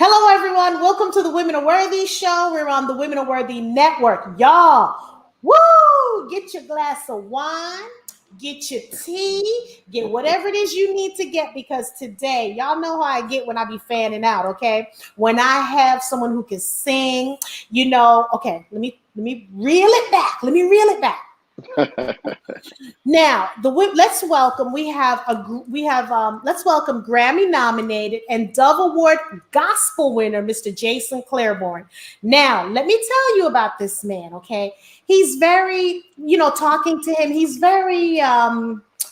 Hello, everyone. Welcome to the Women Are Worthy show. We're on the Women Are Worthy network. Y'all, woo! Get your glass of wine, get your tea, get whatever it is you need to get because today, y'all know how I get when I be fanning out, okay? When I have someone who can sing, okay, let me reel it back. Let me reel it back. Now, let's welcome. Let's welcome Grammy nominated and Dove Award gospel winner, Mr. Jason Clayborn. Now, let me tell you about this man. Okay, he's very, talking to him. He's very,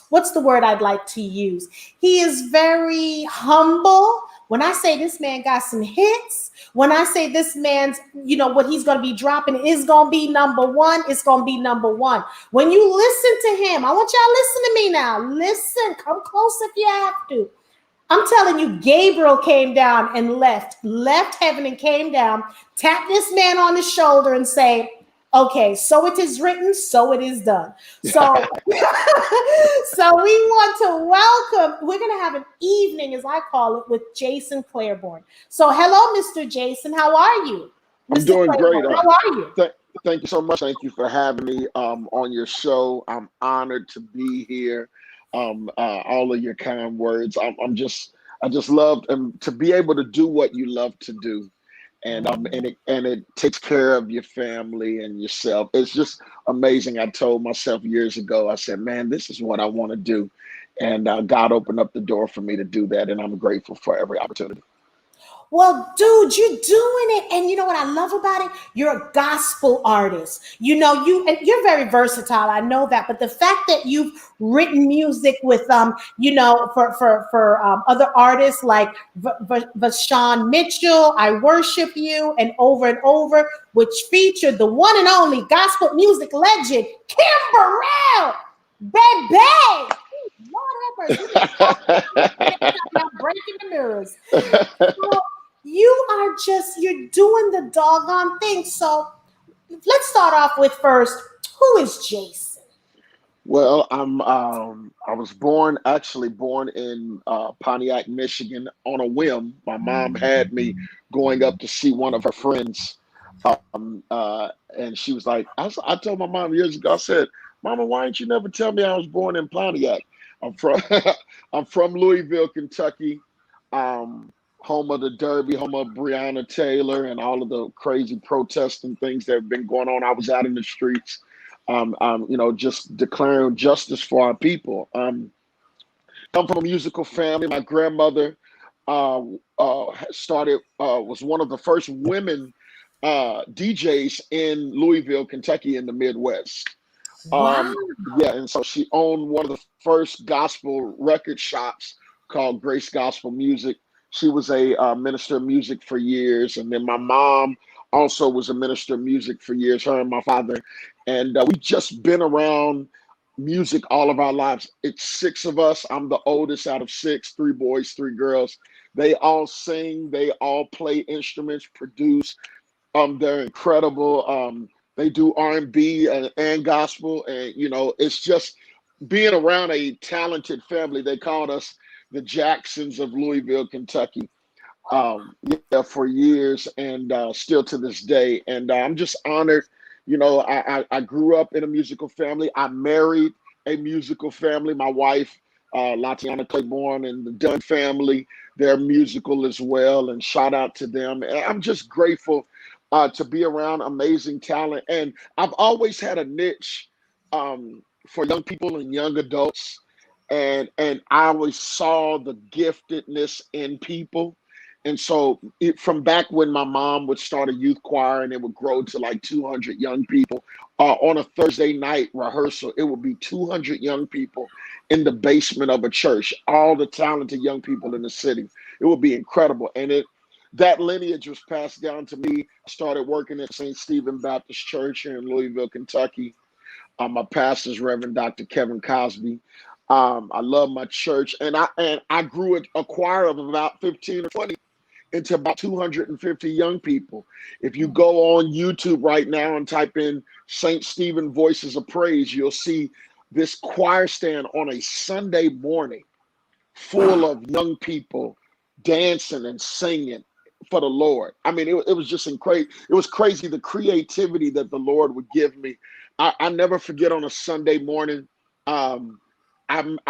what's the word I'd like to use? He is very humble. When I say this man got some hits, when I say this man's, what he's going to be dropping is going to be number one, it's going to be number one. When you listen to him, I want y'all to listen to me now. Listen, come close if you have to. I'm telling you, Gabriel came down and left heaven and came down, tapped this man on the shoulder and say, okay, so it is written, so it is done. So, so we want to welcome, we're going to have an evening, as I call it, with Jason Clayborn. So hello, Mr. Jason. How are you? I'm doing great. How are you? Thank you so much. Thank you for having me on your show. I'm honored to be here. All of your kind words. I just love to be able to do what you love to do. And it takes care of your family and yourself. It's just amazing. I told myself years ago, I said, man, this is what I want to do. And God opened up the door for me to do that. And I'm grateful for every opportunity. Well, dude, you're doing it. And you know what I love about it? You're a gospel artist. And you're very versatile. I know that. But the fact that you've written music with, for other artists like Vashawn Mitchell, I Worship You, and over, which featured the one and only gospel music legend, Kim Burrell. Baby! Lord have mercy. I'm breaking the news. So, you're doing the doggone thing. So let's start off with first, who is Jason? Well, I was actually born in Pontiac, Michigan on a whim. My mom had me going up to see one of her friends. And she was like, I told my mom years ago, I said, Mama, why didn't you never tell me I was born in Pontiac? I'm from I'm from Louisville, Kentucky. Home of the Derby, home of Breonna Taylor, and all of the crazy protests and things that have been going on. I was out in the streets, just declaring justice for our people. Come from a musical family. My grandmother was one of the first women DJs in Louisville, Kentucky, in the Midwest. Wow. And so she owned one of the first gospel record shops called Grace Gospel Music. She was a minister of music for years. And then my mom also was a minister of music for years, her and my father. And we've just been around music all of our lives. It's six of us. I'm the oldest out of six, three boys, three girls. They all sing. They all play instruments, produce. They're incredible. They do R&B and gospel. And, it's just being around a talented family. They called us the Jacksons of Louisville, Kentucky, for years and still to this day. And I'm just honored. I grew up in a musical family. I married a musical family. My wife, Latiana Clayborn, and the Dunn family, they're musical as well. And shout out to them. And I'm just grateful to be around amazing talent. And I've always had a niche for young people and young adults. And I always saw the giftedness in people. And so from back when my mom would start a youth choir and it would grow to like 200 young people on a Thursday night rehearsal, it would be 200 young people in the basement of a church, all the talented young people in the city. It would be incredible. And that lineage was passed down to me. I started working at St. Stephen Baptist Church here in Louisville, Kentucky. My pastor's Reverend Dr. Kevin Cosby. I love my church, and I grew a choir of about 15 or 20 into about 250 young people. If you go on YouTube right now and type in St. Stephen Voices of Praise, you'll see this choir stand on a Sunday morning full of young people dancing and singing for the Lord. I mean, it was just crazy. It was crazy, the creativity that the Lord would give me. I never forget on a Sunday morning, I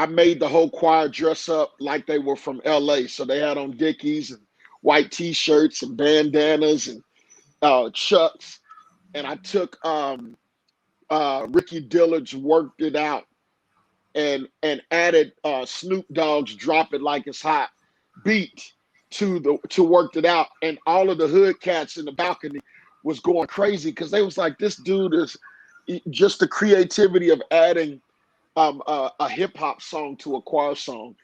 made the whole choir dress up like they were from LA. So they had on Dickies and white t-shirts and bandanas and Chucks. And I took Ricky Dillard's Worked It Out and added Snoop Dogg's Drop It Like It's Hot beat to Worked It Out. And all of the hood cats in the balcony was going crazy because they was like, this dude is just the creativity of adding a hip hop song to a choir song.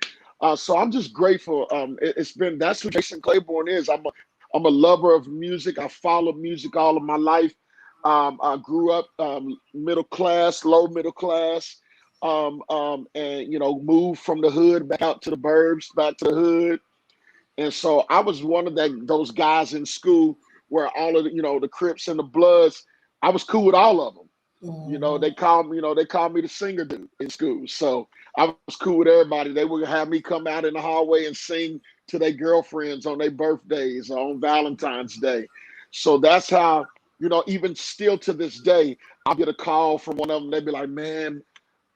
So I'm just grateful. That's who Jason Clayborn is. I'm a lover of music. I followed music all of my life. I grew up middle class, low middle class, and moved from the hood back out to the burbs, back to the hood. And so I was one of those guys in school where all of the Crips and the Bloods, I was cool with all of them. They called me the singer dude in school. So I was cool with everybody. They would have me come out in the hallway and sing to their girlfriends on their birthdays or on Valentine's Day. So that's how, even still to this day, I'll get a call from one of them. They'd be like, man,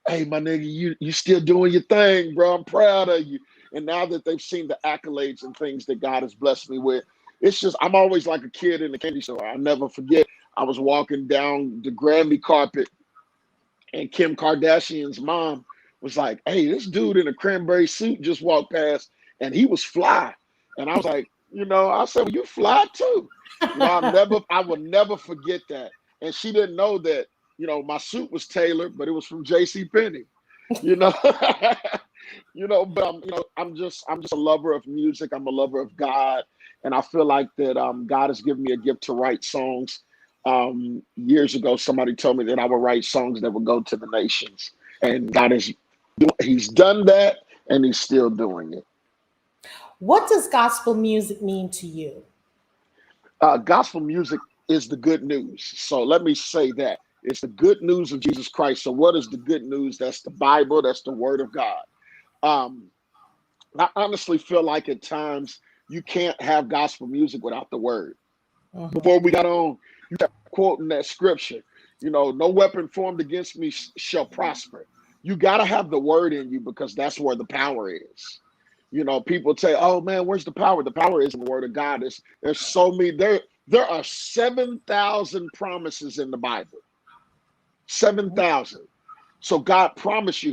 hey, my nigga, you still doing your thing, bro. I'm proud of you. And now that they've seen the accolades and things that God has blessed me with, it's just, I'm always like a kid in the candy store. I'll never forget. I was walking down the Grammy carpet and Kim Kardashian's mom was like, hey, this dude in a cranberry suit just walked past and he was fly. And I was like, I said, well, you fly too. I will never forget that. And she didn't know that, my suit was tailored, but it was from JCPenney, but I'm just a lover of music. I'm a lover of God. And I feel like that God has given me a gift to write songs. Years ago, somebody told me that I would write songs that would go to the nations, and He's done that, and He's still doing it. What does gospel music mean to you? Gospel music is the good news. So let me say that it's the good news of Jesus Christ. So what is the good news? That's the Bible. That's the Word of God. I honestly feel like at times you can't have gospel music without the Word. Before we got on, you kept quoting that scripture, no weapon formed against me shall prosper. You got to have the Word in you because that's where the power is. People say, oh man, where's the power? The power is in the Word of God. There's so many, there are 7,000 promises in the Bible. 7,000. So God promised you.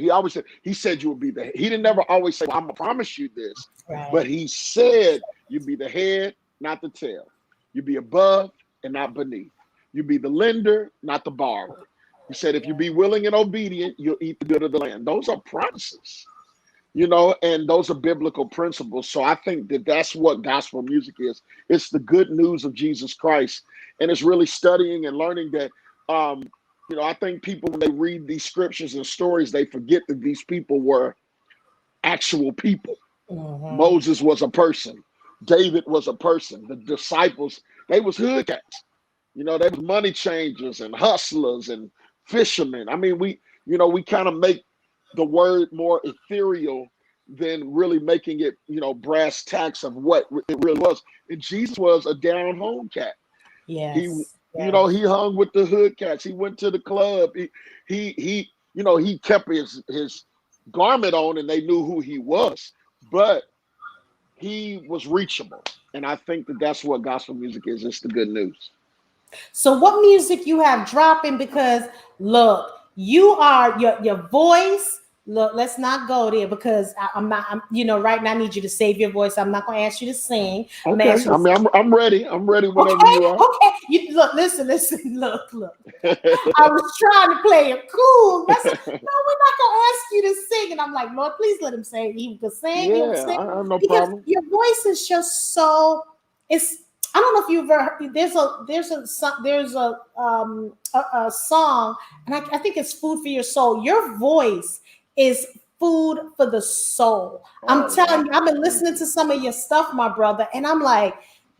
He said you would be the head. He didn't never always say, well, I'm gonna promise you this, right. But He said you'd be the head, not the tail. You'd be above and not beneath. You'd be the lender, not the borrower. He said, if you be willing and obedient, you'll eat the good of the land. Those are promises, and those are biblical principles. So I think that that's what gospel music is. It's the good news of Jesus Christ. And it's really studying and learning that, I think people, when they read these scriptures and stories, they forget that these people were actual people. Moses was a person. David was a person. The disciples, they was hood cats. They was money changers and hustlers and fishermen. I mean, we kind of make the word more ethereal than really making it, brass tacks of what it really was. And Jesus was a down home cat. Yes. He hung with the hood cats. He went to the club. He kept his garment on and they knew who he was, but he was reachable. And I think that that's what gospel music is. It's the good news. So what music you have dropping? Because look, you are your voice. Look, let's not go there because I'm not. Right now I need you to save your voice. I'm not going to ask you to sing. Okay. I'm ready. I'm ready whenever you are. Okay. Listen. Look. I was trying to play it cool. No, we're not going to ask you to sing. And I'm like, Lord, please let him sing. He can sing. Yeah, sing. I have no because problem. Your voice is just so. I don't know if you've ever heard, there's a song, and I think it's Food for Your Soul. Your voice is food for the soul. I'm telling you, I've been listening to some of your stuff, my brother, and I'm like,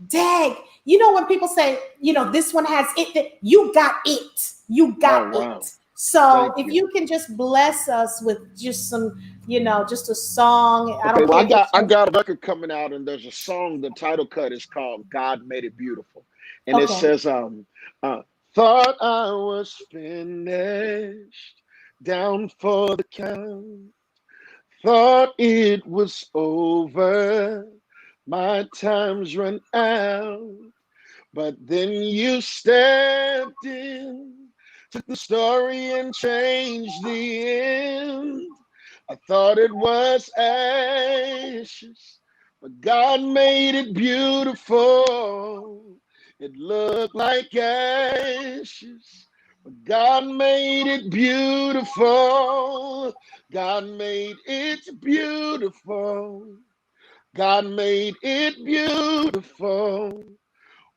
dang, when people say, this one has it, you got it. You got it. So if you can just bless us with just some just a song. I Okay, don't well, care if it's I just, got a record coming out, and there's a song. The title cut is called "God Made It Beautiful," and it okay. says, uh, "Thought I was finished, down for the count. Thought it was over, my time's run out. But then you stepped in, took the story and changed the end. I thought it was ashes, but God made it beautiful. It looked like ashes, but God made it beautiful. God made it beautiful. God made it beautiful.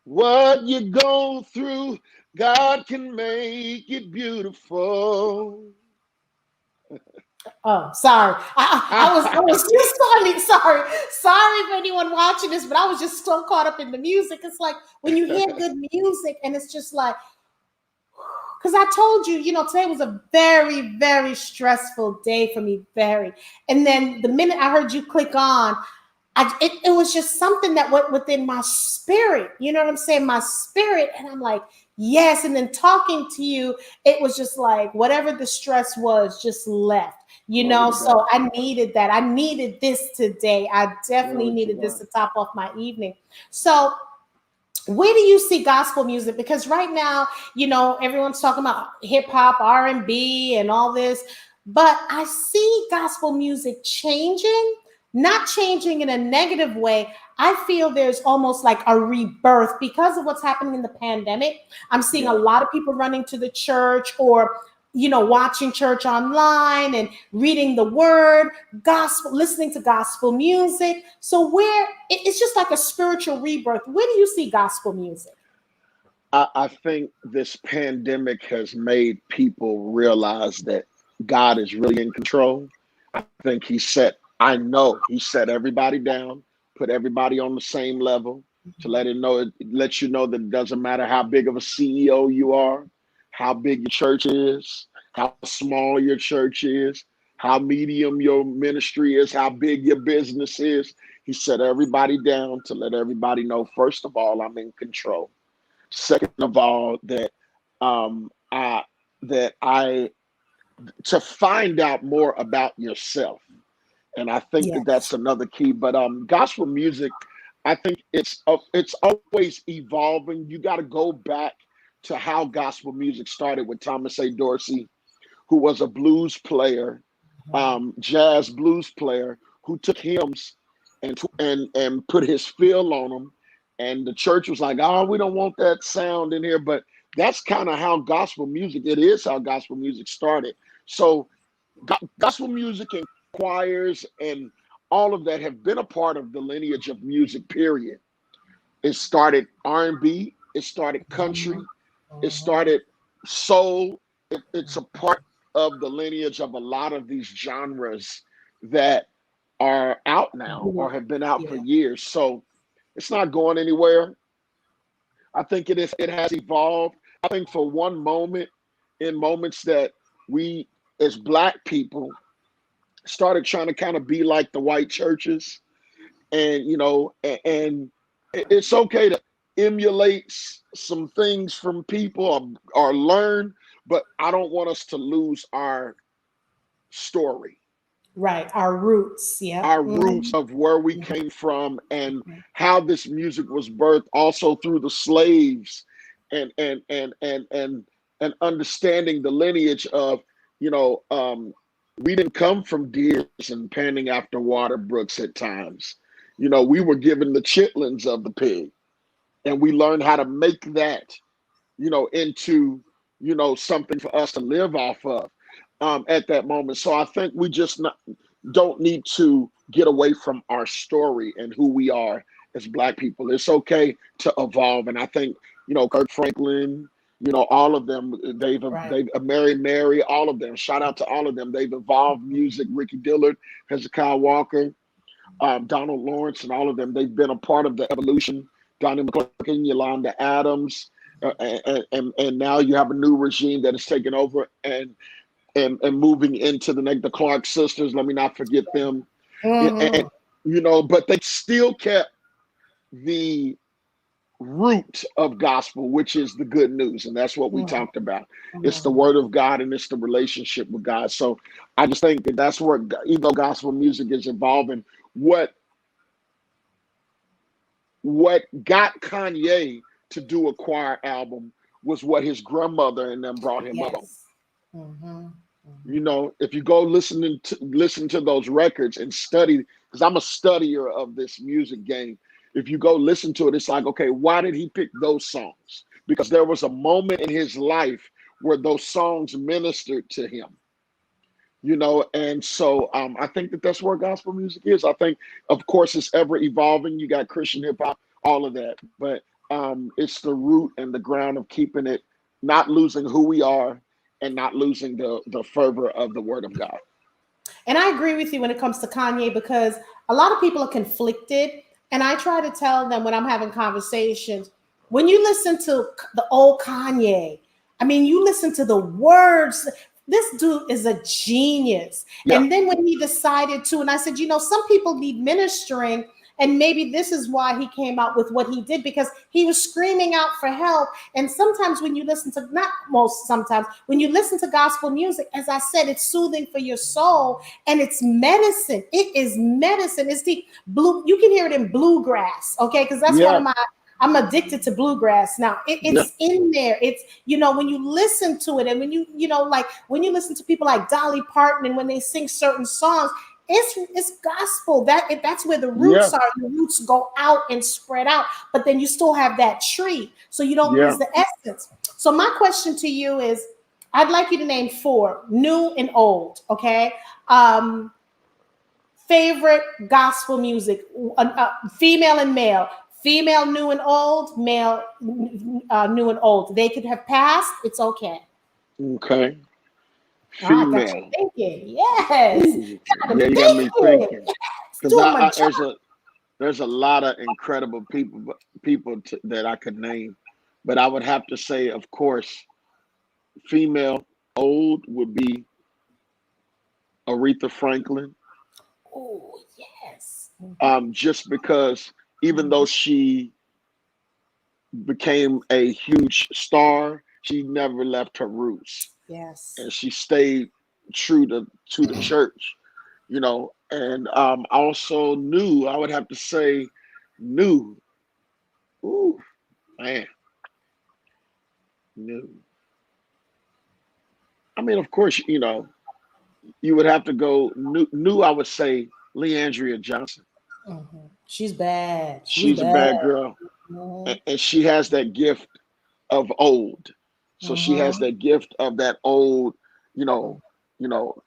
What you go through, God can make it beautiful. Oh, sorry. I was just sorry for anyone watching this, but I was just so caught up in the music. It's like when you hear good music, and it's just like, because I told you, today was a very, very stressful day for me, very. And then the minute I heard you click on, it was just something that went within my spirit. You know what I'm saying? My spirit. And I'm like, yes. And then talking to you, it was just like whatever the stress was just left. Glory to So God. I needed that. I needed this today. I definitely Glory to needed this God. to top off my evening. So where do you see gospel music? Because right now, everyone's talking about hip hop, R&B, and all this, but I see gospel music changing, not changing in a negative way. I feel there's almost like a rebirth because of what's happening in the pandemic. I'm seeing a Yeah. lot of people running to the church, or watching church online and reading the word, gospel, listening to gospel music. So it's just like a spiritual rebirth. Where do you see gospel music? I think this pandemic has made people realize that God is really in control. I think I know he set everybody down, put everybody on the same level to let you know that it doesn't matter how big of a CEO you are, how big your church is, how small your church is, how medium your ministry is, how big your business is. He set everybody down to let everybody know, first of all, I'm in control. Second of all, um, I, that I to find out more about yourself, and I think that Yes. that's another key. But gospel music, I think it's always evolving. You got to go back to how gospel music started with Thomas A. Dorsey, who was a blues player, jazz blues player, who took hymns and put his feel on them. And the church was like, "Oh, we don't want that sound in here." But that's kind of how gospel music. It is how gospel music started. So gospel music and choirs and all of that have been a part of the lineage of music. Period. It started R&B. It started country. It started soul. It's a part of the lineage of a lot of these genres that are out now or have been out for Yeah. years. So it's not going anywhere. I think it has evolved. I think for one moment, in moments that we as black people started trying to kind of be like the white churches, and and it's okay to emulate some things from people, or learn, but I don't want us to lose our story, Right. Our roots. Yep. our roots of where we came from, and how this music was birthed also through the slaves, and understanding the lineage of, you know um we didn't come from deers and panning after water brooks at times. We were given the chitlins of the pig, and we learned how to make that, into, something for us to live off of, at that moment. So I think we just don't need to get away from our story and who we are as black people. It's okay to evolve, and I think, Kirk Franklin, all of them, Right. they've Mary, all of them. Shout out to all of them. They've evolved music. Ricky Dillard, Hezekiah Walker, Donald Lawrence, and all of them. They've been a part of the evolution. Donnie McClurkin, Yolanda Adams, and now you have a new regime that has taken over, and and moving into the Clark sisters. Let me not forget them. And, Mm-hmm. but they still kept the root of gospel, which is the good news. And that's what we talked about. It's the Mm-hmm. word of God and it's the relationship with God. So I just think that that's where, even though gospel music is evolving, what got Kanye to do a choir album was what his grandmother and them brought him up on. Yes. Mm-hmm. Mm-hmm. If you go listen to those records and study, because I'm a studier of this music game. If you go listen to it, it's like, okay, why did he pick those songs? Because there was a moment in his life where those songs ministered to him. And so I think that that's where gospel music is. I think, of course, it's ever evolving. You got Christian hip hop, all of that, but it's the root and the ground of keeping it, not losing who we are and not losing the fervor of the word of God. And I agree with you when it comes to Kanye, because a lot of people are conflicted. And I try to tell them when I'm having conversations, when you listen to the old Kanye, I mean, you listen to the words. This dude is a genius. Yeah, And then when he decided to, and I said, some people need ministering. And maybe this is why he came out with what he did, because he was screaming out for help. And sometimes when you listen to, not most, sometimes when you listen to gospel music, as I said, it's soothing for your soul and it's medicine. It is medicine. It's the blue. You can hear it in bluegrass. Okay. Because that's one yeah, of my, I'm addicted to bluegrass now. yeah, It's in there. It's, when you listen to it and when like when you listen to people like Dolly Parton and when they sing certain songs, it's gospel. That's where the yeah, roots are. The roots go out and spread out, but then you still have that tree, so you don't yeah. lose the essence. So my question to you is, I'd like you to name 4, new and old. Okay. Favorite gospel music, female and male. Female, new and old. Male, new and old. They could have passed. It's okay. Okay. I got you Female. thinking. Yes. Ooh, Got yeah, them you got me thinking. thinking. Yes. Because Doing my job. there's a lot of incredible people that I could name, but I would have to say, of course, female old would be Aretha Franklin. Oh, yes. Just because even though Mhm. she became a huge star, she never left her roots, Yes. and she stayed true to the church. And also new. I would have to say new. Ooh, man, new. I mean, of course, you would have to go new. New, I would say Leandria Johnson. She's bad. She's She's a bad. bad girl, Mhm. and she has that gift of old. So she has Mhm. that gift of that old, you know,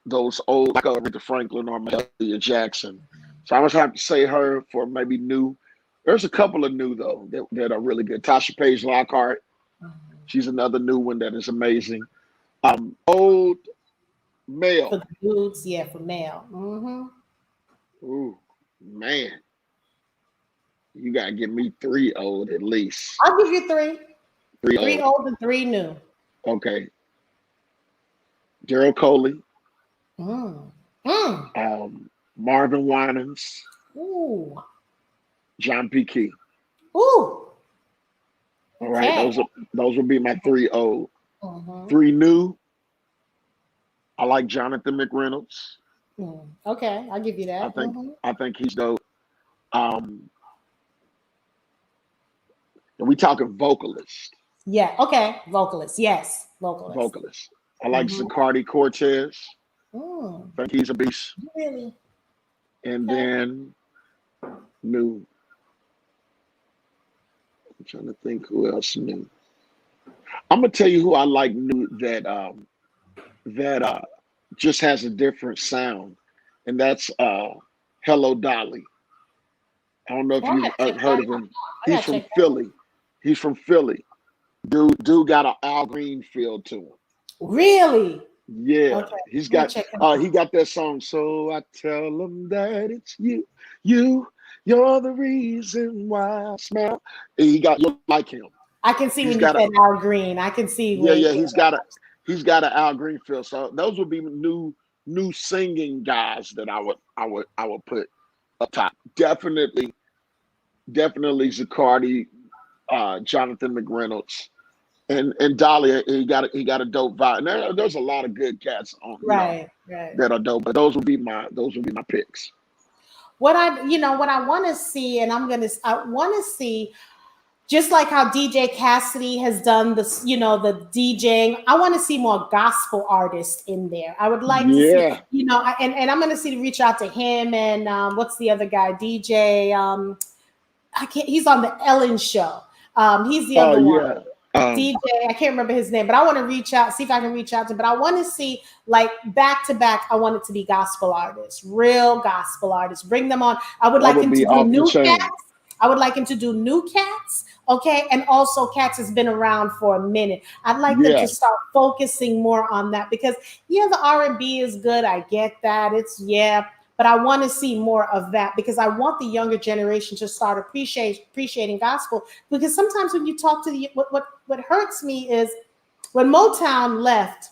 those old like Aretha Franklin or Mahalia Jackson. So I must have to say her for maybe new. There's a couple of new though that are really good. Tasha Page Lockhart, Mhm. she's another new one that is amazing. Old For male. the dudes, yeah, for male. Ooh, man, you gotta give me 3 old at least. I'll give you 3. 3 3 old. old and 3 new. Okay. Daryl Coley, Mm. Mm. Marvin Winans, Ooh. John P. Key. Ooh. All right, Okay. those would be my 3 old. Mm-hmm. 3 new. I like Jonathan McReynolds. Okay, I'll give you I that. think I think he's dope. Um, and we talking vocalist. Yeah. Okay. Vocalist. Yes. Vocalist. Vocalist. I like Mm-hmm. Zacardi Cortez. Mm. I think he's a beast. Really? And Okay. then new. I'm trying to think who else new. I'm gonna tell you who I like new that just has a different sound, and that's Hello Dolly. I don't know if Well, I you've gotta check heard that of out. him. I He's gotta from check that out. Philly. He's from Philly. Dude got an Al Green feel to him. Really? Yeah, Okay. he's I'm gonna got check him he out. got that song. So I tell him that it's you, you're the reason why I smile. And he got you like him. I can see He's when you got a said Al Green. I can see yeah, where. yeah. Yeah. He's got a He's got an Al Greenfield. So those would be new singing guys that I would put up top. Definitely Zaccardi, Jonathan McReynolds, and Dahlia. He got a dope vibe. And there's a lot of good cats on, Right. that are dope. But those would be my picks. What I want to see, and I want to see, just like how DJ Cassidy has done this, the DJing. I want to see more gospel artists in there. I would like to see, Yeah. and I'm going to reach out to him and what's the other guy, DJ. I can't. He's on the Ellen show. He's the Oh other one. yeah. Um, DJ, I can't remember his name, but I want to reach out, see if I can reach out to him. But I want to see, like, back to back, I want it to be gospel artists, real gospel artists. Bring them on. I would that like would him to be do off the new chain. cats. I would like him to do new cats, okay? And also cats has been around for a minute. I'd like them to Yeah. start focusing more on that because, yeah, the R&B is good. I get that. But I want to see more of that because I want the younger generation to start appreciating gospel. Because sometimes when you talk to what hurts me is when Motown left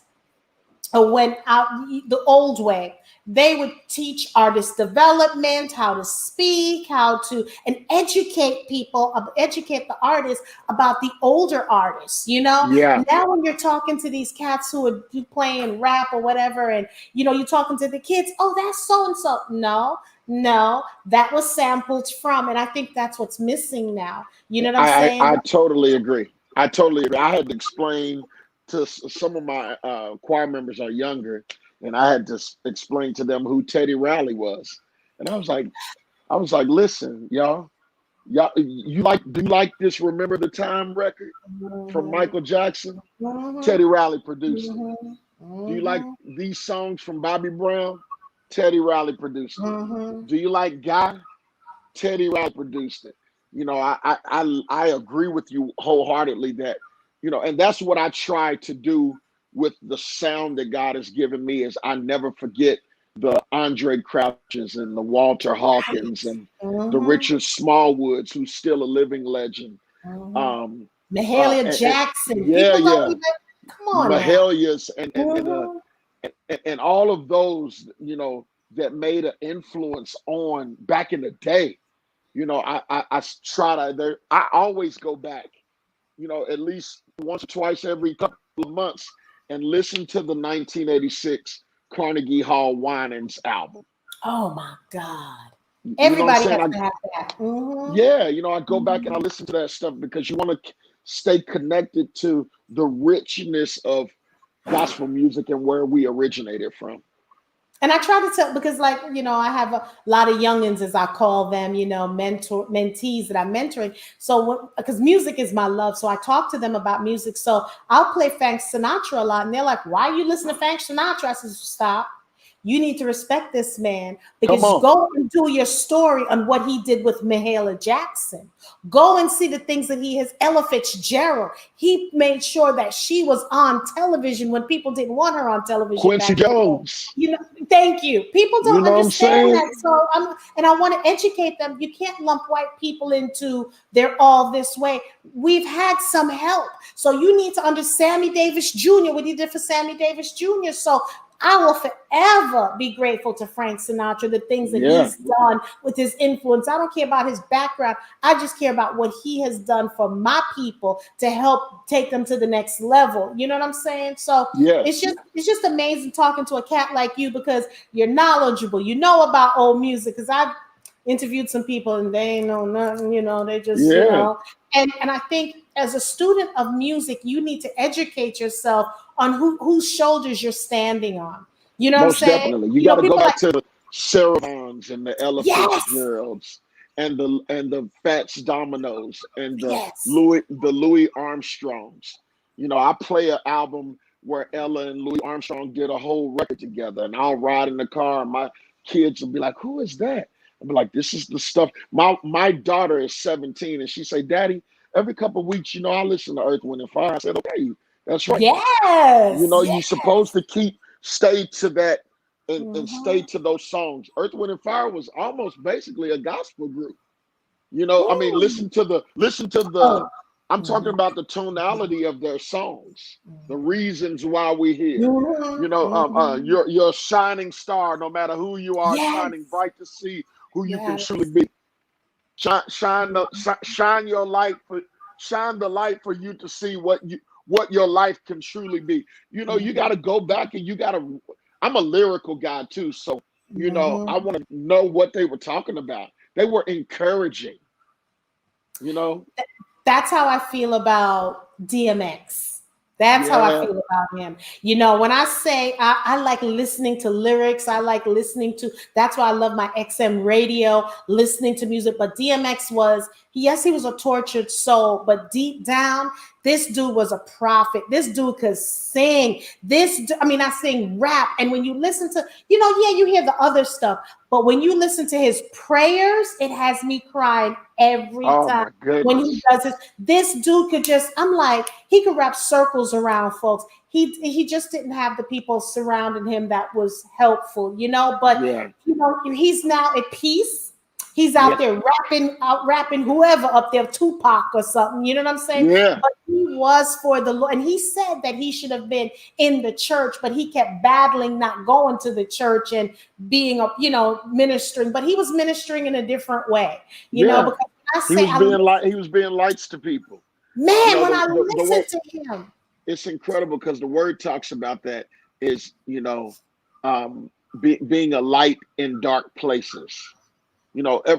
or went out the old way, they would teach artist development, how to speak, and educate people, educate the artists about the older artists, Yeah. Now when you're talking to these cats who are playing rap or whatever, and, you're talking to the kids, oh, that's so-and-so. No, that was sampled from, and I think that's what's missing now. You know what I'm saying? I totally agree. I totally agree. I had to explain to some of my choir members are younger, and I had to explain to them who Teddy Riley was. And I was like, listen, y'all, do you like this Remember the Time record from Mhm, Michael Jackson? mhm, Teddy Riley produced it. mhm, Do you like mhm, these songs from Bobby Brown? Teddy Riley produced it. mhm. Do you like Guy? Teddy Riley produced it. I agree with you wholeheartedly that, and that's what I try to do with the sound that God has given me is I never forget the Andre Crouches and the Walter Hawkins Right. and the Mhm, Richard Smallwoods, who's still a living legend. mhm. Um, Mahalia and Jackson. yeah, People don't yeah, even come on now. Mahalias Mhm, and all of those, that made an influence on back in the day. I try to. I always go back, at least once or twice every couple of months, and listen to the 1986 Carnegie Hall Winans album. oh my God. You know what I'm Everybody saying? has to have that. Mhm, Yeah, I go back and I mhm. listen to that stuff because you want to stay connected to the richness of gospel music and where we originated from. And I try to tell because, like, I have a lot of youngins, as I call them, mentees that I'm mentoring. So, because music is my love, so I talk to them about music. So I'll play Frank Sinatra a lot, and they're like, "Why are you listening to Frank Sinatra?" I said, "Stop. You need to respect this man Come because on, go and do your story on what he did with Mahalia Jackson. Go and see the things that he has. Ella Fitzgerald. He made sure that she was on television when people didn't want her on television Quincy back in the day. Jones. You know, thank you. People You don't know what I'm understand saying? that. So I want to educate them. You can't lump white people into they're all this way. We've had some help. So you need to understand Sammy Davis Jr., what he did for Sammy Davis Jr. So I will forever be grateful to Frank Sinatra, the things that Yeah, he's done with his influence. I don't care about his background. I just care about what he has done for my people to help take them to the next level. You know what I'm saying? So it's yes, just amazing talking to a cat like you because you're knowledgeable. You know about old music because I've interviewed some people and they ain't know nothing. They just yeah, and I think as a student of music, you need to educate yourself on whose shoulders you're standing on. You know what I'm most saying? definitely. You got to go People are like, back to the Sarah Vaughan's and the Ella yes, Fitzgeralds and the Fats Dominoes and yes. The Louis Armstrongs. I play an album where Ella and Louis Armstrong did a whole record together, and I'll ride in the car, and my kids will be like, "Who is that?" I'll be like, "This is the stuff." My daughter is 17, and she say, "Daddy, every couple of weeks, I listen to Earth, Wind, and Fire." I said, "Okay, that's right. Yes, You're supposed to stay to that and stay mm-hmm. to those songs. Earth, Wind, and Fire was almost basically a gospel group. I mean, Ooh. listen to the Oh, I'm talking about the tonality of their songs, the reasons why we're here. Mhm, mhm. You're a shining star, no matter who you are, Yes, shining bright to see who you can yes. truly be. Shine your light for shine the light for you to see what your life can truly be. You got to go back and you got to. I'm a lyrical guy too, so Mhm. I want to know what they were talking about. They were encouraging. You know, That's how I feel about DMX. That's how I yeah. feel about him. When I say I like listening to lyrics, I like listening to, that's why I love my XM radio, listening to music. But DMX was, yes, he was a tortured soul, but deep down, this dude was a prophet. This dude could sing. I sing rap. And when you listen to, yeah, you hear the other stuff, but when you listen to his prayers, it has me crying every Oh time my when he goodness. does this dude could just, I'm like, he could wrap circles around folks. He just didn't have the people surrounding him that was helpful, but Yeah. he's now at peace. He's out Yeah. there rapping whoever up there, Tupac or something, you know what I'm saying? Yeah. But he was for the Lord. And he said that he should have been in the church, but he kept battling not going to the church and being ministering, but he was ministering in a different way, Yeah. because I say He was being lights to people. man, when I The listen word to him, it's incredible because the word talks about that is, um being a light in dark places.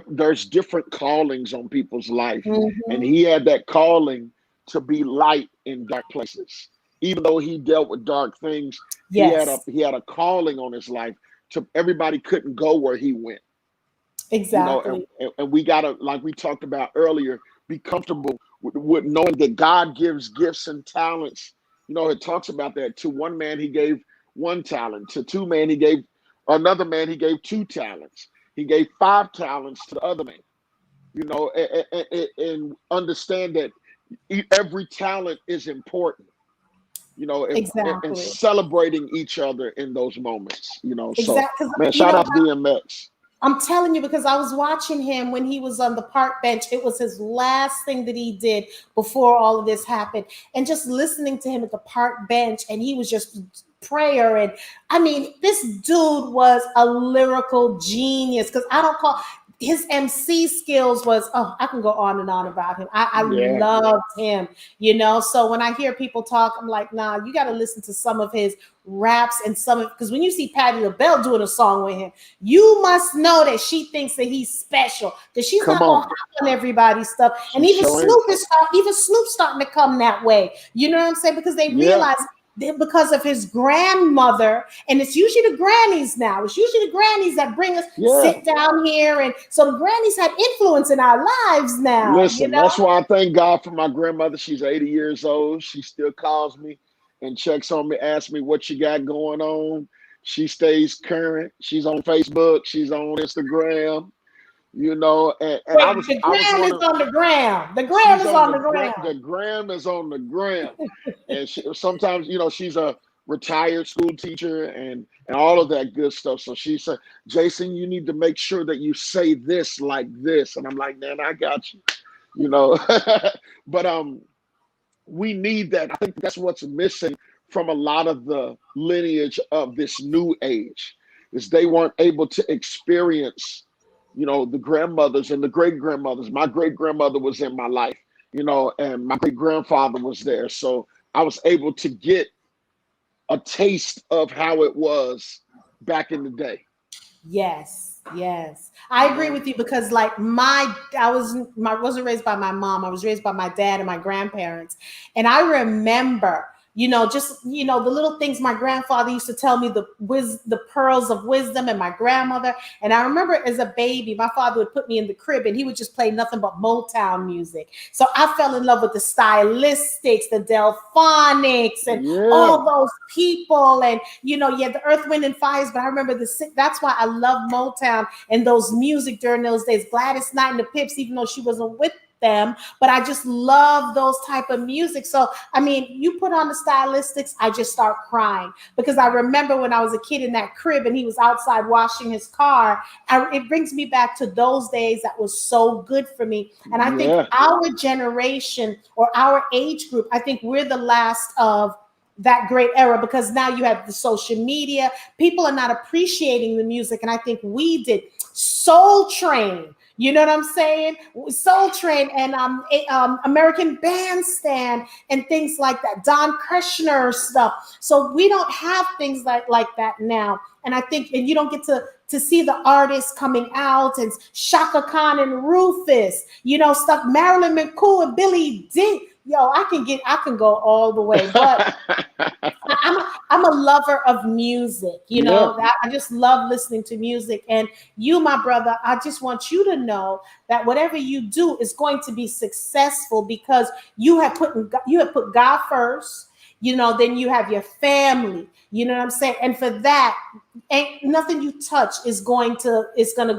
There's different callings on people's life, and mhm, he had that calling to be light in dark places. Even though he dealt with dark things, yes, he had a calling on his life. To everybody couldn't go where he went. exactly. And we gotta, like we talked about earlier, be comfortable with knowing that God gives gifts and talents. It talks about that. To one man he gave one talent, to two man he gave another man he gave two talents, he gave five talents to the other man. And understand that every talent is important. And Exactly. celebrating each other in those moments. So Exactly. man, shout out to DMX. I'm telling you, because I was watching him when he was on the park bench. It was his last thing that he did before all of this happened. And just listening to him at the park bench, and he was just prayer. And this dude was a lyrical genius, because I don't call his MC skills was, oh, I can go on and on about him. I Yeah. loved him, So when I hear people talk, I'm like, nah, you got to listen to some of his raps and some of, because when you see Patti LaBelle doing a song with him, you must know that she thinks that he's special, that she's Come not gonna on. hop on everybody's stuff. And She sure is. Even Snoop's starting to come that way. You know what I'm saying? Because they Yeah. realize that because of his grandmother, and it's usually the grannies now. It's usually the grannies that bring us Yeah. sit down here, and so the grannies have influence in our lives now. Listen, that's why I thank God for my grandmother. She's 80 years old. She still calls me and checks on me, asks me what you got going on. She stays current. She's on Facebook. She's on Instagram. And Wait, the I was gram one is of on the ground. The gram she's is on on the ground. the gram is on the gram, and sometimes she's a retired school teacher and all of that good stuff. So she said, Jason, you need to make sure that you say this like this, and I'm like, man, I got you. you know but we need that. I think that's what's missing from a lot of the lineage of this new age, is they weren't able to experience the grandmothers and the great grandmothers. My great grandmother was in my life, and my great grandfather was there, so I was able to get a taste of how it was back in the day. Yes, yes. I you agree know with you, because like I wasn't raised by my mom. I was raised by my dad and my grandparents. And I remember, just the little things my grandfather used to tell me, the pearls of wisdom, and my grandmother. And I remember as a baby, my father would put me in the crib and he would just play nothing but Motown music. So I fell in love with the stylistics, the Delphonics, and yeah. all those people. And the Earth, Wind, and Fires. But I remember that's why I love Motown and those music during those days. Gladys Knight and the Pips, even though she wasn't with them, but I just love those type of music. So, I mean, you put on the Stylistics, I just start crying because I remember when I was a kid in that crib and he was outside washing his car. It brings me back to those days that was so good for me. And I think Yeah. our generation or our age group, I think we're the last of that great era, because now you have the social media. People are not appreciating the music. And I think we did Soul Train. You know what I'm saying? Soul Train and American Bandstand and things like that. Don Kirshner stuff. So we don't have things like that now. And I think, and you don't get to see the artists coming out and Shaka Khan and Rufus, you know, stuff, Marilyn McCool and Billy D. Yo, I can go all the way, but I'm a lover of music. You know, Yeah. I just love listening to music. And you, my brother, I just want you to know that whatever you do is going to be successful because you have put God first. You know, then you have your family. You know what I'm saying? And for that, ain't nothing you touch is going to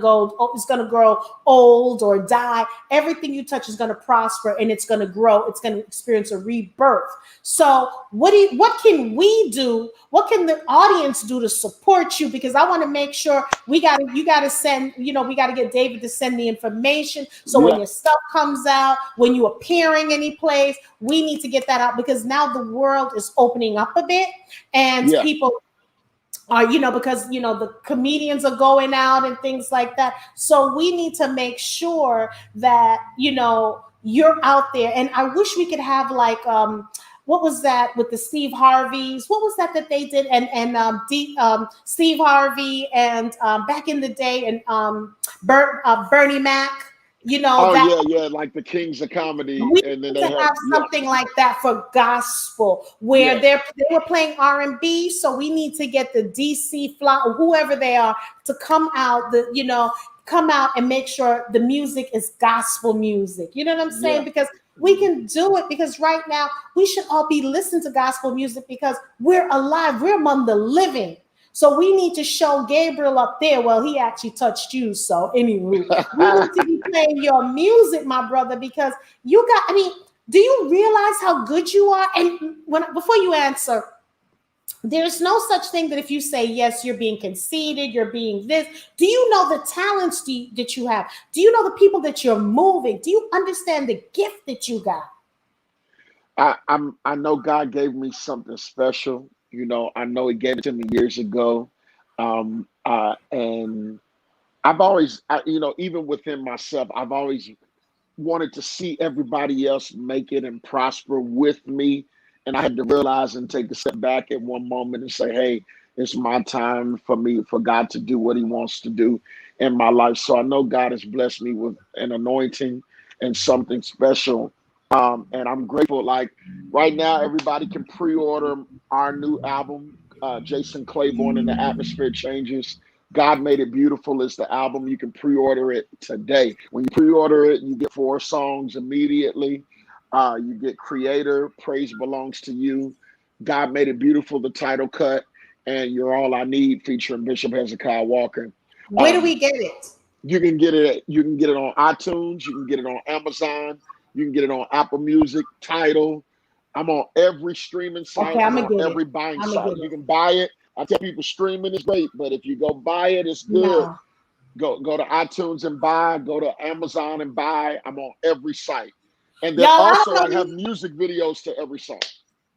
grow old or die. Everything you touch is going to prosper and it's going to grow. It's going to experience a rebirth. So what can we do? What can the audience do to support you? Because I want to make sure you got to send, we got to get David to send the information. So when Yeah. your stuff comes out, when you're appearing any place, we need to get that out because now the world is opening up a bit and Yeah. people are, because, the comedians are going out and things like that. So we need to make sure that, you're out there. And I wish we could have like, what was that with the Steve Harveys? What was that they did? And Steve Harvey and back in the day and Bernie Mac, Oh that yeah, yeah, like the Kings of Comedy, we and then need they to have have yeah, something like that for gospel where yes, they were playing R&B. So we need to get the DC fly or whoever they are to come out, come out and make sure the music is gospel music. You know what I'm saying? yeah, Because we can do it, because right now we should all be listening to gospel music because we're alive. We're among the living. So we need to show Gabriel up there. Well, he actually touched you. So anywho, we need to be playing your music, my brother, because do you realize how good you are? And before you answer, there's no such thing that if you say yes, you're being conceited, you're being this. Do you know the talents that you have? Do you know the people that you're moving? Do you understand the gift that you got? I know God gave me something special. I know He gave it to me years ago, and I've always, even within myself, I've always wanted to see everybody else make it and prosper with me. And I had to realize and take a step back at one moment and say, hey, it's my time for God to do what He wants to do in my life. So I know God has blessed me with an anointing and something special. And I'm grateful. Like right now, everybody can pre-order our new album, Jason Clayborn and the Atmosphere Changes. God Made It Beautiful is the album. You can pre-order it today. When you pre-order it, you get 4 songs immediately. You get Creator, Praise Belongs to You, God Made It Beautiful, the title cut, and You're All I Need, featuring Bishop Hezekiah Walker. Where do Um, we get it? you can get it. You can get it on iTunes. You can get it on Amazon. You can get it on Apple Music, Tidal. I'm on every streaming Okay, site. I'm I'm gonna on get it. every buying I'm gonna site. get You it. can buy it. I tell people streaming is great, but if you go buy it, it's good. No. Go to iTunes and buy. Go to Amazon and buy. I'm on every site, and then Y'all, I also don't I know. have music videos to every song.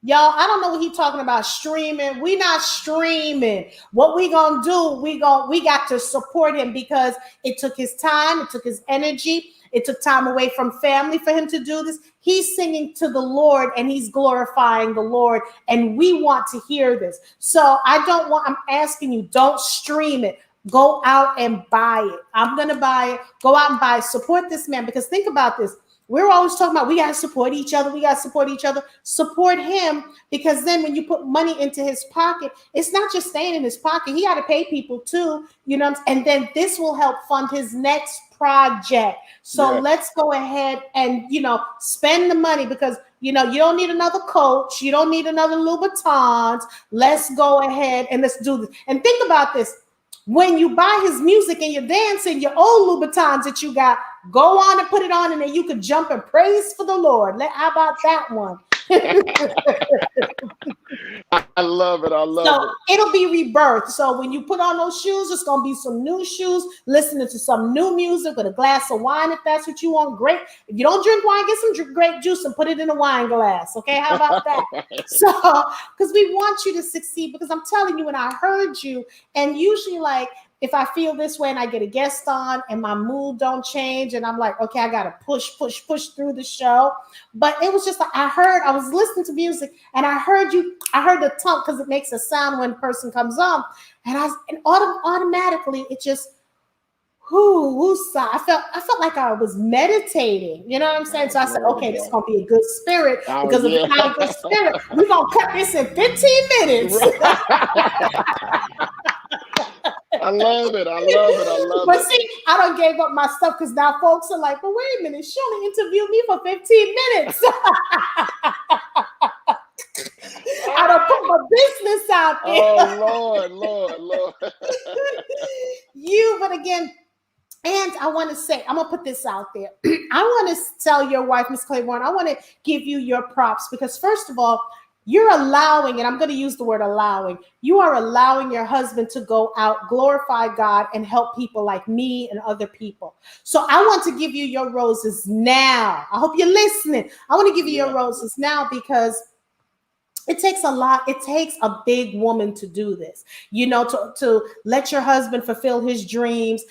Y'all, I don't know what he's talking about streaming. We not streaming. What we gonna do? We got to support him because it took his time, it took his energy, it took time away from family for him to do this. He's singing to the Lord and he's glorifying the Lord, and we want to hear this. So I'm asking you, don't stream it. Go out and buy it. I'm gonna buy it. Go out and buy it. Support this man, because think about this. We're always talking about we got to support each other. We got to support each other. Support him, because then when you put money into his pocket, it's not just staying in his pocket. He got to pay people too, and then this will help fund his next project. So Yes. let's go ahead and, spend the money, because, you don't need another Coach. You don't need another Louboutins. Let's go ahead and let's do this. And think about this. When you buy his music and you're dancing, your old Louboutins that you got, Go on and put it on, and then you could jump and praise for the Lord. How about that one? I love it. I love So it. it'll be rebirth. So when you put on those shoes, it's gonna be some new shoes, listening to some new music with a glass of wine if that's what you want. Great. If you don't drink wine, get some grape juice and put it in a wine glass. Okay, how about that? So, because we want you to succeed, because I'm telling you, when I heard you, and usually like if I feel this way and I get a guest on and my mood don't change and I'm like, okay, I gotta push through the show. But it was just like I was listening to music and I heard the tongue, because it makes a sound when a person comes on, and automatically it just I felt like I was meditating. You know what I'm saying? So I said, okay, this is gonna be a good spirit, because if it's not a good spirit, we're gonna cut this in 15 minutes. I love it. I love it. I love but it. see, I done gave up my stuff, because now folks are like, but wait a minute, she only interviewed me for 15 minutes. I done put my business out there. Oh, Lord. But again, and I want to say, I'm going to put this out there. I want to tell your wife, Miss Clayborn, I want to give you your props, because first of all, you're allowing, and I'm going to use the word allowing, you are allowing your husband to go out, glorify God, and help people like me and other people. So I want to give you your roses now. I hope you're listening. I want to give you your roses now, because it takes a lot. It takes a big woman to do this, to let your husband fulfill his dreams,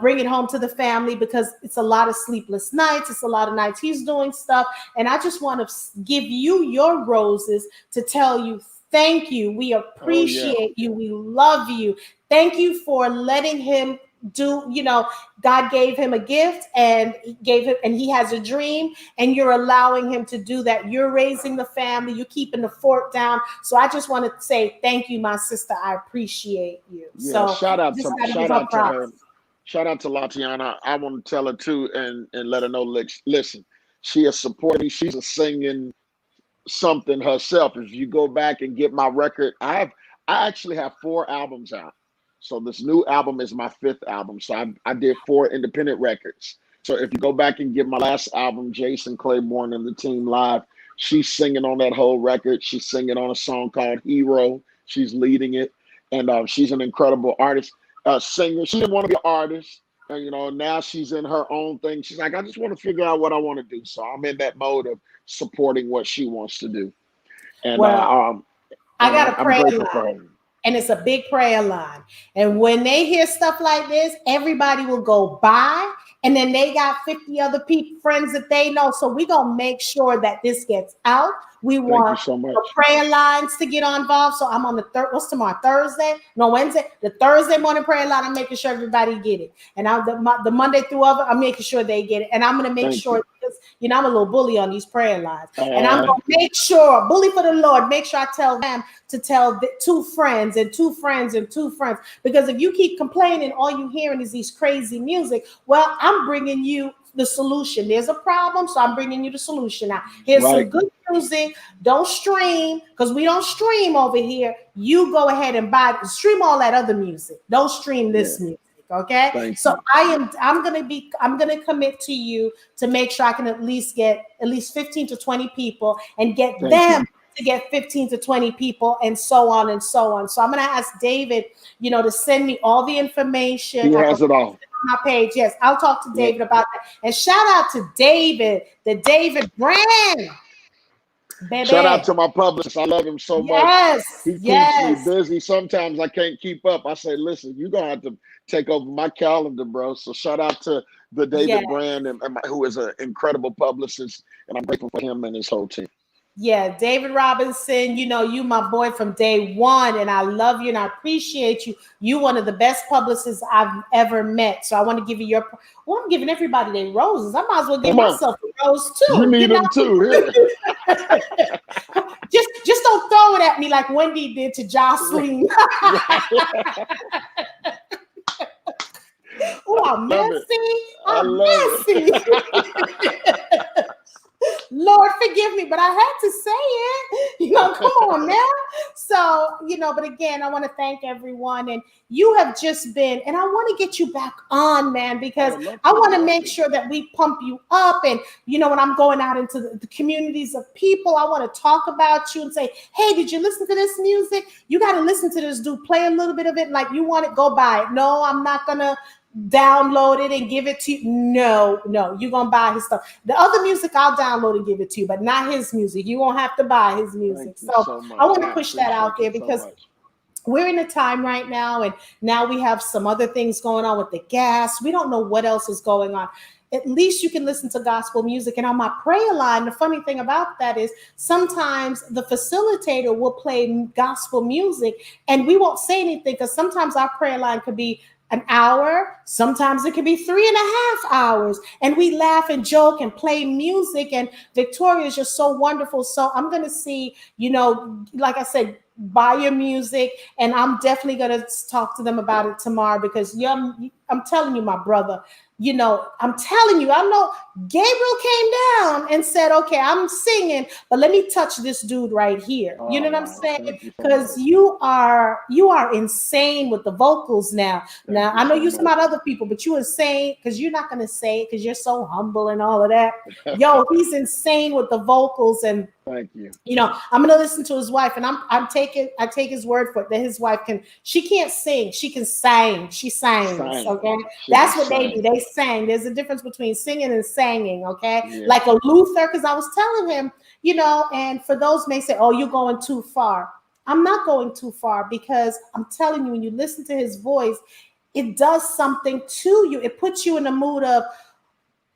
bring it home to the family, because it's a lot of sleepless nights. It's a lot of nights he's doing stuff. And I just want to give you your roses to tell you, thank you. We appreciate you. We love you. Thank you for letting him God gave him a gift and he has a dream, and you're allowing him to do that. You're raising the family, you're keeping the fort down. So I just want to say thank you, my sister. I appreciate you. Yeah, So shout out to her. Shout out to Latiana. I want to tell her too, and let her know, listen, she is supporting me. She's a singing something herself. If you go back and get my record, I actually have 4 albums out. So this new album is my 5th album. So I did 4 independent records. So if you go back and get my last album, Jason Clayborn and the Team Live, she's singing on that whole record. She's singing on a song called Hero. She's leading it. And she's an incredible artist, singer. She didn't want to be an artist. And, now she's in her own thing. She's like, I just want to figure out what I want to do. So I'm in that mode of supporting what she wants to do. And I got a prayer grateful for her. And it's a big prayer line. And when they hear stuff like this, everybody will go by, and then they got 50 other friends that they know. So we're going to make sure that this gets out. We want the prayer lines to get involved. So I'm on what's tomorrow? Thursday? No, Wednesday. The Thursday morning prayer line, I'm making sure everybody get it. And the Monday through other, I'm making sure they get it. And I'm going to make sure, because, I'm a little bully on these prayer lines. And I'm going to make sure, bully for the Lord, make sure I tell them to tell 2 friends and 2 friends and 2 friends. Because if you keep complaining, all you hearing is these crazy music. Well, I'm bringing you the solution. There's a problem, so I'm bringing you the solution now. Here's some good music. Don't stream, because we don't stream over here. You go ahead and stream all that other music. Don't stream this music. Okay. So I'm gonna commit to you to make sure I can at least get 15 to 20 people, and get them to get 15 to 20 people, and so on and so on. So I'm gonna ask David, to send me all the information. He has it all. My page. Yes, I'll talk to David about that. And shout out to David, the David brand. Baby. Shout out to my publicist. I love him so much. He keeps me busy. Sometimes I can't keep up. I say, listen, you're going to have to take over my calendar, bro. So shout out to the David brand, who is an incredible publicist. And I'm grateful for him and his whole team. Yeah, David Robinson, you my boy from day one, and I love you and I appreciate you. You one of the best publicists I've ever met. So I want to give you I'm giving everybody their roses. I might as well give myself a rose too. You need them too. Yeah. just don't throw it at me like Wendy did to Jocelyn. Oh, I'm messy. I'm messy. Lord, forgive me, but I had to say it. Come on now. So, but again, I want to thank everyone. And you have just been, and I want to get you back on, man, because I want to make sure that we pump you up. And, when I'm going out into the communities of people, I want to talk about you and say, hey, did you listen to this music? You got to listen to this dude, play a little bit of it. Like you want it, go buy it. No, I'm not going to download it and give it to you. No, you're gonna buy his stuff. The other music I'll download and give it to you, but not his music. You won't have to buy his music. So I want to push that out there because we're in a time right now, and now we have some other things going on with the gas. We don't know what else is going on. At least you can listen to gospel music. And on my prayer line, the funny thing about that is sometimes the facilitator will play gospel music and we won't say anything because sometimes our prayer line could be an hour. Sometimes it could be 3.5 hours. And we laugh and joke and play music. And Victoria is just so wonderful. So I'm going to see, like I said, buy your music. And I'm definitely going to talk to them about it tomorrow because I'm telling you, my brother, I'm telling you, I know Gabriel came down and said, okay, I'm singing, but let me touch this dude right here. You know what I'm saying? Because you are insane with the vocals now. Now, I know you're about other people, but you're insane because you're not going to say it because you're so humble and all of that. Yo, he's insane with the vocals. And thank you. I'm gonna listen to his wife, and I take his word for it that his wife she can't sing, she can sing. She sings, okay? That's what they do. They sing. There's a difference between singing and singing, okay? Yeah. Like a Luther, because I was telling him, and for those may say, oh, you're going too far. I'm not going too far because I'm telling you, when you listen to his voice, it does something to you. It puts you in the mood of,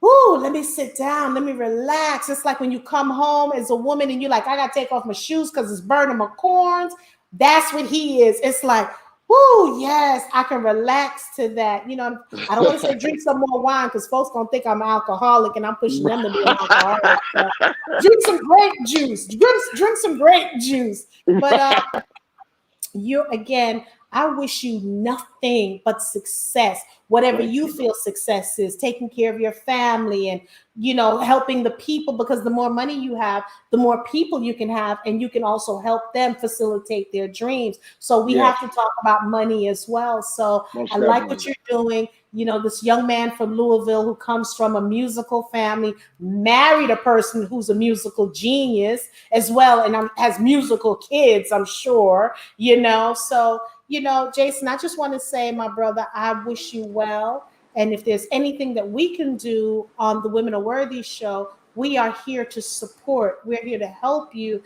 ooh, let me sit down. Let me relax. It's like when you come home as a woman and you're like, I got to take off my shoes because it's burning my corns. That's what he is. It's like, ooh, yes, I can relax to that. I don't want to say drink some more wine because folks going to think I'm an alcoholic and I'm pushing them to be an alcoholic. So, drink some grape juice. Drink some grape juice. But I wish you nothing but success. Whatever you feel success is, taking care of your family and, helping the people, because the more money you have, the more people you can have, and you can also help them facilitate their dreams. So we have to talk about money as well. So I like what you're doing. This young man from Louisville who comes from a musical family, married a person who's a musical genius as well, and has musical kids, I'm sure, So, Jason, I just want to say, my brother, I wish you well. And if there's anything that we can do on the Women Are Worthy show, we are here to support. We're here to help you.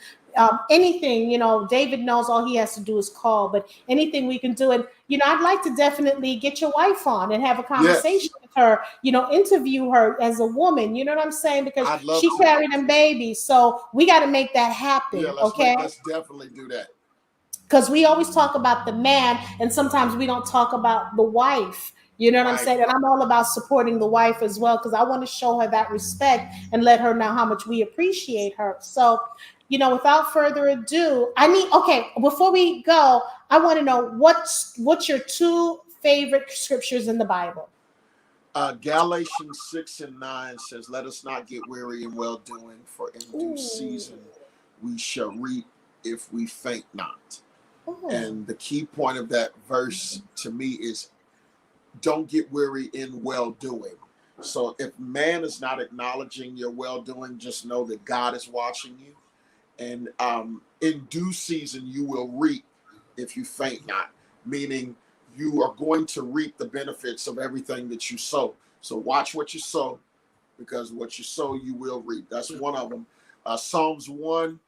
Anything, David knows all he has to do is call, but anything we can do. And, I'd like to definitely get your wife on and have a conversation with her, interview her as a woman. You know what I'm saying? Because she carried them babies. So we got to make that happen. Yeah, let's definitely do that. Because we always talk about the man and sometimes we don't talk about the wife. You know what I'm saying? And I'm all about supporting the wife as well because I want to show her that respect and let her know how much we appreciate her. So, without further ado, before we go, I want to know what's your 2 favorite scriptures in the Bible? Galatians 6:9 says, let us not get weary in well-doing, for in due season we shall reap if we faint not. And the key point of that verse to me is don't get weary in well-doing. So if man is not acknowledging your well-doing, just know that God is watching you. And in due season, you will reap if you faint not, meaning you are going to reap the benefits of everything that you sow. So watch what you sow, because what you sow, you will reap. That's one of them. Psalms 1,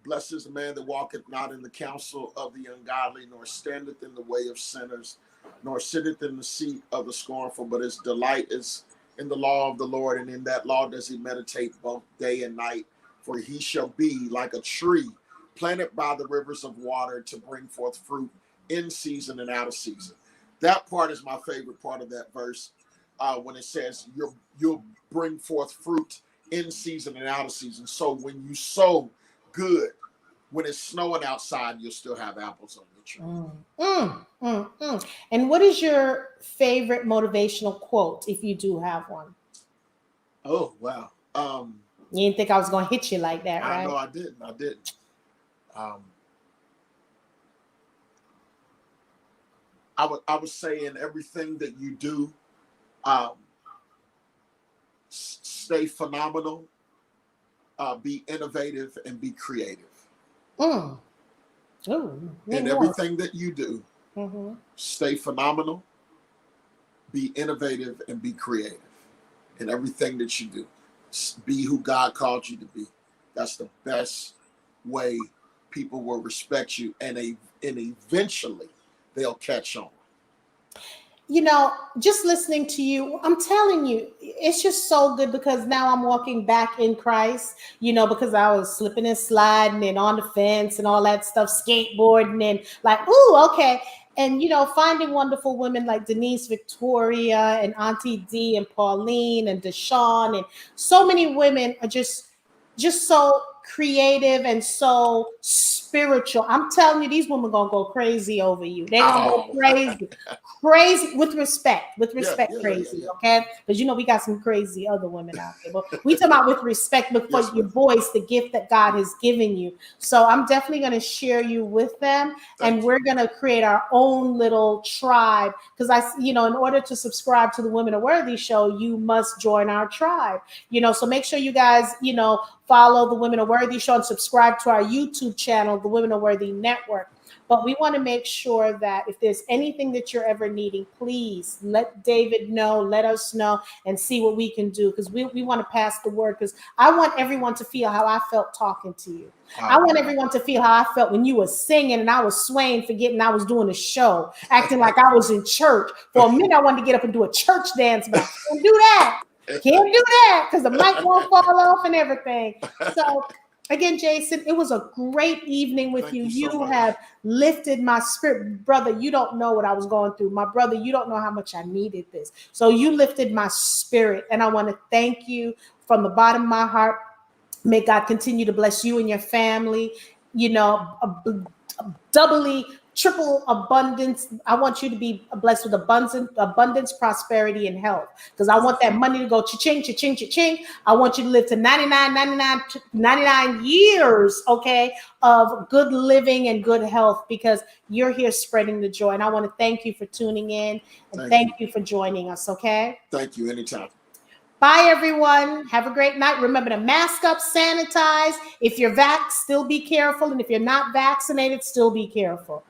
blessed is the man that walketh not in the counsel of the ungodly, nor standeth in the way of sinners, nor sitteth in the seat of the scornful, but his delight is in the law of the Lord, and in that law does he meditate both day and night. For he shall be like a tree planted by the rivers of water to bring forth fruit in season and out of season. That part is my favorite part of that verse, when it says you'll bring forth fruit in season and out of season. So when you sow good, when it's snowing outside, you'll still have apples on your tree. And what is your favorite motivational quote, if you do have one? Oh, wow. You didn't think I was going to hit you like that, right? I know I didn't. I would say in everything that you do, um, stay phenomenal, be innovative, and be creative. Mm. Ooh, In everything that you do, mm-hmm. stay phenomenal, be innovative, and be creative. In everything that you do, be who God called you to be. That's the best way people will respect you, and eventually they'll catch on. You know, just listening to you, I'm telling you, it's just so good because now I'm walking back in Christ, you know, because I was slipping and sliding and on the fence and all that stuff, skateboarding and like, ooh, okay. And, you know, finding wonderful women like Denise Victoria and Auntie D and Pauline and Deshawn and so many women are just so creative and so spiritual. I'm telling you, these women gonna go crazy over you. They're gonna go crazy, crazy with respect, crazy, okay? Because you know we got some crazy other women out there, but we talk about with respect, but for your voice, the gift that God has given you. So I'm definitely gonna share you with them, and we're gonna create our own little tribe. Because you know, in order to subscribe to the Women Are Worthy show, you must join our tribe. You know, so make sure you guys, you know, follow the Women Are Worthy show and subscribe to our YouTube channel, the Women Are Worthy Network. But we want to make sure that if there's anything that you're ever needing, please let David know, let us know, and see what we can do. Because we want to pass the word, because I want everyone to feel how I felt talking to you. I want everyone to feel how I felt when you were singing and I was swaying, forgetting I was doing a show, acting like I was in church. For a minute, I wanted to get up and do a church dance, but I can't do that. Can't do that because the mic won't fall off and everything. So again, Jason, it was a great evening with you. You have lifted my spirit. Brother, you don't know what I was going through. My brother, you don't know how much I needed this. So you lifted my spirit, and I want to thank you from the bottom of my heart. May God continue to bless you and your family, you know, doubly, triple abundance. I want you to be blessed with abundance, prosperity, and health. Because I want that money to go cha-ching, cha-ching, cha-ching. I want you to live to 99 years, okay, of good living and good health, because you're here spreading the joy. And I want to thank you for tuning in, and thank you for joining us, okay? Thank you. Anytime. Bye, everyone. Have a great night. Remember to mask up, sanitize. If you're vaxxed, still be careful. And if you're not vaccinated, still be careful.